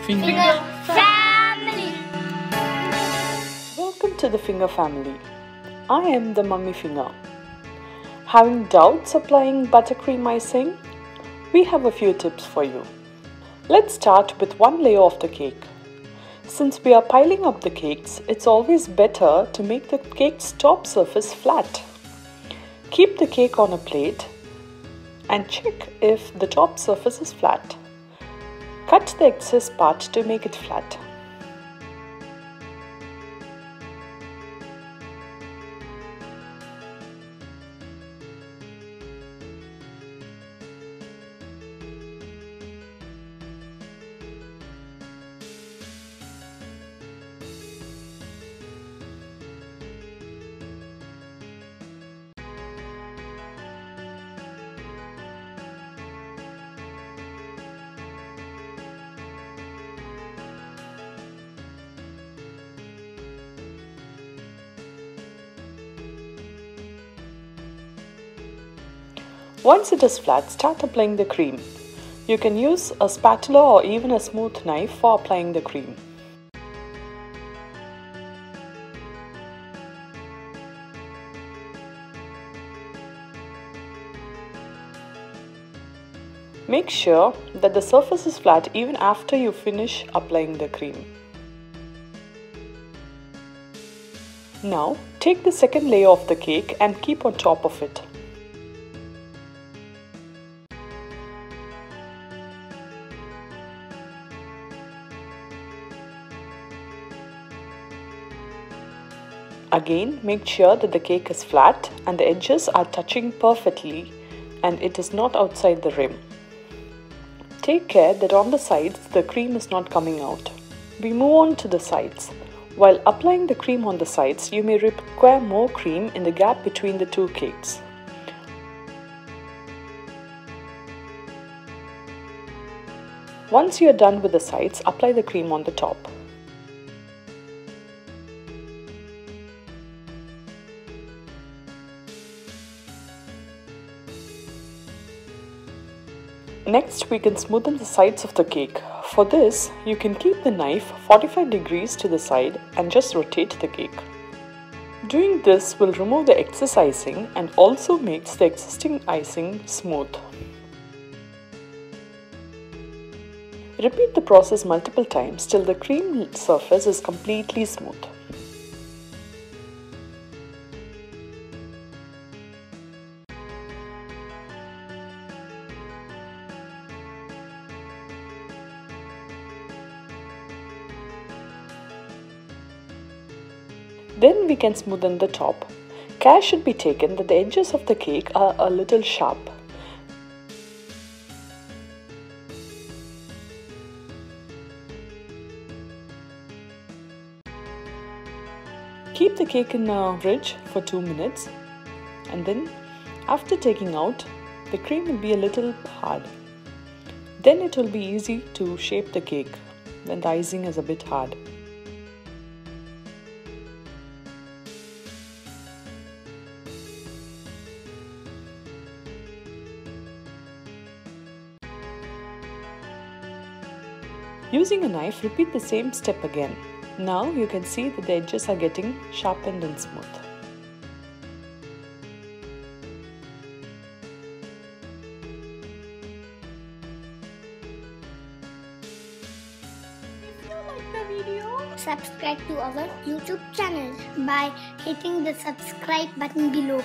Finger Family. Welcome to the Finger Family. I am the Mummy Finger. Having doubts applying buttercream icing? We have a few tips for you. Let's start with one layer of the cake. Since we are piling up the cakes, it's always better to make the cake's top surface flat. Keep the cake on a plate and check if the top surface is flat. Cut the excess part to make it flat. Once it is flat, start applying the cream. You can use a spatula or even a smooth knife for applying the cream. Make sure that the surface is flat even after you finish applying the cream. Now, take the second layer of the cake and keep on top of it. Again, make sure that the cake is flat and the edges are touching perfectly and it is not outside the rim. Take care that on the sides the cream is not coming out. We move on to the sides. While applying the cream on the sides, you may require more cream in the gap between the two cakes. Once you are done with the sides, apply the cream on the top. Next, we can smoothen the sides of the cake. For this, you can keep the knife 45 degrees to the side and just rotate the cake. Doing this will remove the excess icing and also makes the existing icing smooth. Repeat the process multiple times till the cream surface is completely smooth. Then we can smoothen the top. Care should be taken that the edges of the cake are a little sharp. Keep the cake in the fridge for 2 minutes and then after taking out, the cream will be a little hard. Then it will be easy to shape the cake when the icing is a bit hard. Using a knife, repeat the same step again. Now you can see that the edges are getting sharpened and smooth. If you like the video, subscribe to our YouTube channel by hitting the subscribe button below.